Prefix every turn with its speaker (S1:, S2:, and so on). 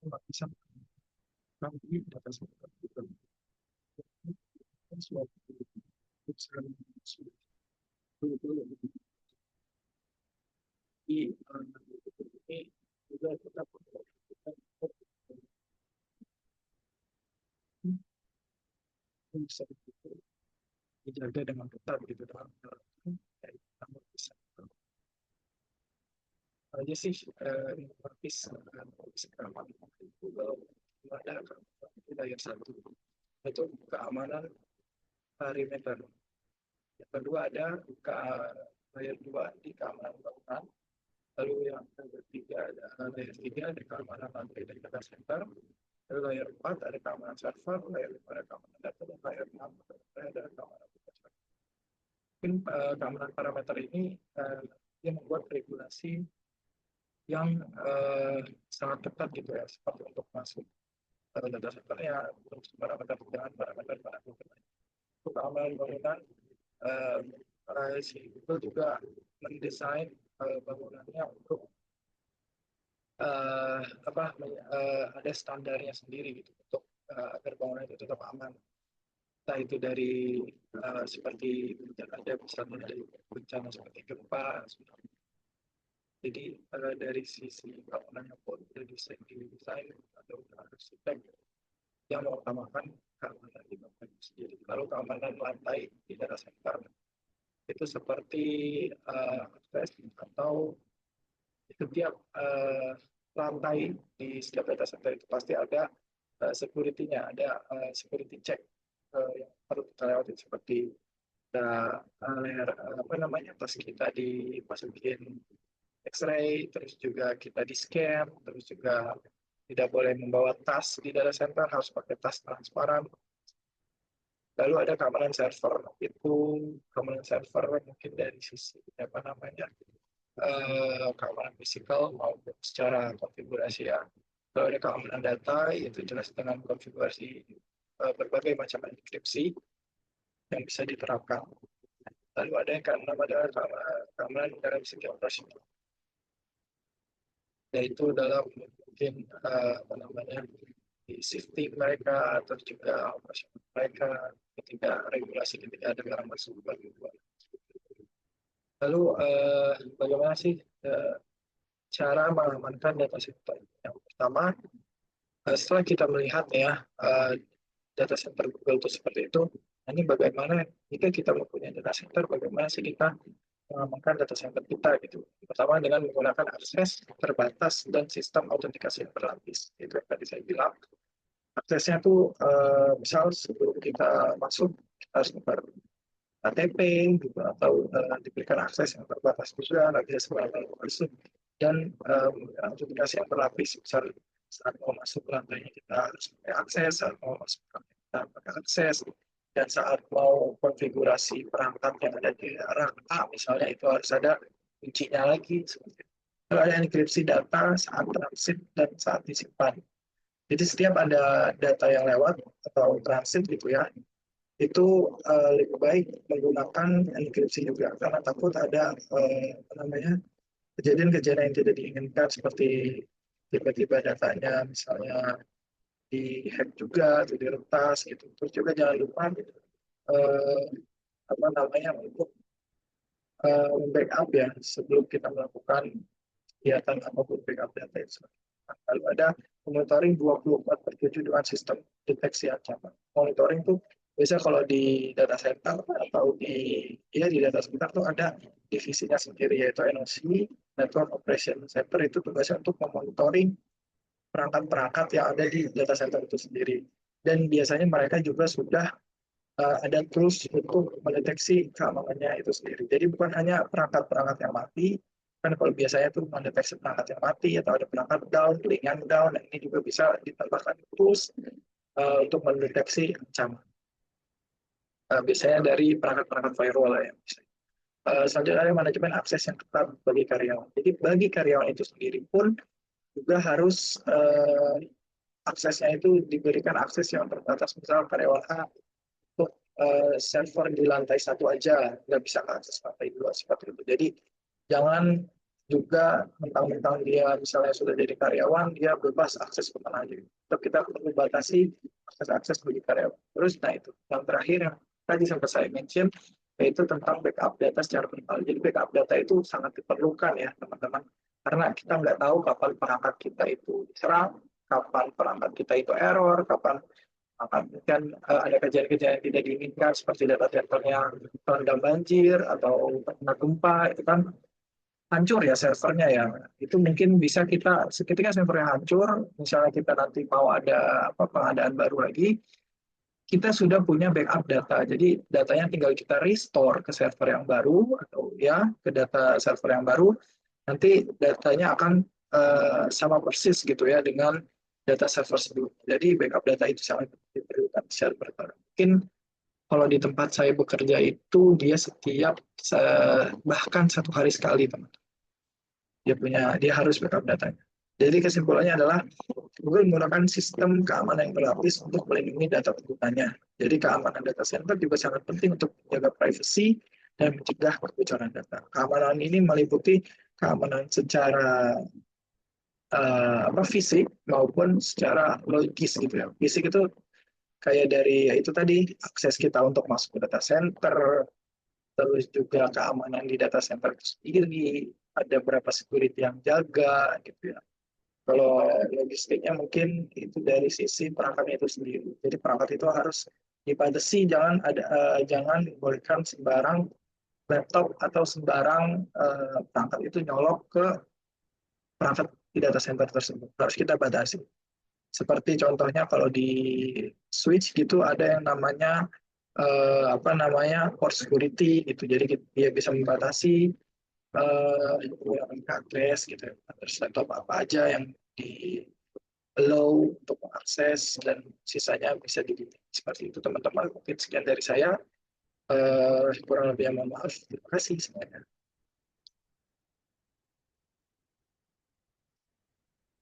S1: nggak bisa menggunakan di data center Google. Kan suatu perusahaan sudah betul-betul di ini juga tetap bisa dijaga dengan ketat gitu dalam dari nomor bisa aja sih informatis sekarang Google ada layar satu itu keamanan perimeter. Yang kedua ada layar dua di keamanan bangunan. Lalu yang ketiga ada layar tiga ada keamanan lantai dan data center. Lalu layar 4 ada keamanan server, layar 5 ada keamanan data, dan layar 6 ada keamanan aplikasi. Mungkin keamanan parameter ini yang membuat regulasi yang sangat ketat gitu ya, seperti untuk masuk data centernya, untuk parameter jangan parameter untuk keamanan bangunan. Si Google juga mendesain bangunannya untuk ada standarnya sendiri gitu untuk agar bangunan itu tetap aman. Entah itu dari seperti ada misalnya dari bencana seperti gempa. Jadi dari sisi bangunannya pun didesain atau arsitek yang mengutamakan keamanan di bangunan itu sendiri. Lalu keamanan lantai di data center itu seperti akses atau setiap lantai di setiap data center itu pasti ada security-nya, ada security check yang perlu kita lewati seperti layar pas kita dimasukin X-ray, terus juga kita di scan, terus juga tidak boleh membawa tas di data center, harus pakai tas transparan. Lalu ada keamanan server, itu keamanan server mungkin dari sisi keamanan fisikal maupun secara konfigurasi ya. Kalau ada keamanan data, itu jelas dengan konfigurasi berbagai macam enkripsi yang bisa diterapkan. Lalu ada yang adalah keamanan dalam segi operasional, yaitu dalam mungkin di safety mereka atau juga operasional mereka ketika regulasi ketika ada barang masuk bagi lalu bagaimana sih cara mengamankan data center? Yang pertama, setelah kita melihat ya data center Google itu seperti itu, ini bagaimana jika kita mempunyai data center, bagaimana sih kita mengamankan data center kita gitu. Pertama dengan menggunakan akses terbatas dan sistem autentikasi yang berlapis. Itu yang tadi saya bilang. Aksesnya tuh misal sebelum kita masuk kita harus membuat KTP gitu, atau diberikan akses yang terbatas juga, nggak bisa sembarangan masuk, dan autentikasi yang berlapis. Misal saat mau masuk lantainya kita harus pakai akses, saat mau masuk kita pakai akses, dan saat mau konfigurasi perangkat yang ada di arah A misalnya itu harus ada kuncinya lagi. Kalau ada enkripsi data saat transit dan saat disimpan. Jadi setiap ada data yang lewat atau transit gitu ya, itu lebih baik menggunakan enkripsi juga karena takut ada kejadian-kejadian yang tidak diinginkan seperti tiba-tiba datanya misalnya dihack juga atau diretas gitu. Terus juga jangan lupa eh, untuk backup ya sebelum kita melakukan kegiatan apapun backup data itu. Lalu ada monitoring 24/7 dengan sistem deteksi ancaman. Monitoring itu biasa kalau di data center atau di data center tuh ada divisinya sendiri yaitu NOC, Network Operation Center, itu tugasnya untuk memonitoring perangkat-perangkat yang ada di data center itu sendiri. Dan biasanya mereka juga sudah ada tools untuk mendeteksi keamanannya itu sendiri. Jadi bukan hanya perangkat-perangkat yang mati, kan kalau biasanya itu mendeteksi perangkat yang mati atau ada perangkat down, jaringan down, nah ini juga bisa ditambahkan tools untuk mendeteksi ancaman. Biasanya dari perangkat-perangkat firewall ya. Selanjutnya ada manajemen akses yang ketat bagi karyawan. Jadi bagi karyawan itu sendiri pun juga harus aksesnya itu diberikan akses yang terbatas. Misal karyawan A untuk server di lantai 1 aja, nggak bisa akses lantai 2 seperti itu. Jadi jangan juga mentang-mentang dia misalnya sudah jadi karyawan, dia bebas akses kemana aja. Tetap kita perlu batasi akses bagi karyawan. Terus, nah itu yang terakhir yang tadi sempat saya mention, yaitu tentang backup data secara mental. Jadi backup data itu sangat diperlukan ya teman-teman, karena kita nggak tahu kapan perangkat kita itu diserang, kapan perangkat kita itu error, kapan kan ada kejadian-kejadian yang tidak diinginkan seperti data centernya terendam banjir atau terkena gempa, itu kan hancur ya servernya ya. Itu mungkin bisa kita seketika servernya hancur, misalnya kita nanti mau ada apa pengadaan baru lagi, kita sudah punya backup data. Jadi datanya tinggal kita restore ke server yang baru atau ya ke data server yang baru, nanti datanya akan sama persis gitu ya dengan data server sebelumnya. Jadi backup data itu sangat diperlukan secara berkala. Mungkin kalau di tempat saya bekerja itu dia setiap bahkan 1 hari sekali teman, dia harus backup datanya. Jadi kesimpulannya adalah Google menggunakan sistem keamanan yang berlapis untuk melindungi data penggunanya. Jadi keamanan data center juga sangat penting untuk menjaga privasi dan mencegah kebocoran data. Keamanan ini meliputi keamanan secara fisik maupun secara logis gitu ya. Fisik itu kayak dari ya itu tadi akses kita untuk masuk ke data center, terus juga keamanan di data center itu sendiri, ada berapa security yang jaga gitu ya. Kalau logistiknya mungkin itu dari sisi perangkatnya itu sendiri. Jadi perangkat itu harus dibatasi, jangan dibolehkan sembarang laptop atau sembarang perangkat itu nyolok ke perangkat di data center tersebut. Harus kita batasi. Seperti contohnya kalau di switch gitu ada yang namanya port security gitu. Jadi dia bisa membatasi address gitu. Terus laptop apa aja yang di allow untuk mengakses dan sisanya bisa di seperti itu teman-teman. Mungkin sekian dari saya, kurang lebih mohon maaf. Terima kasih semuanya.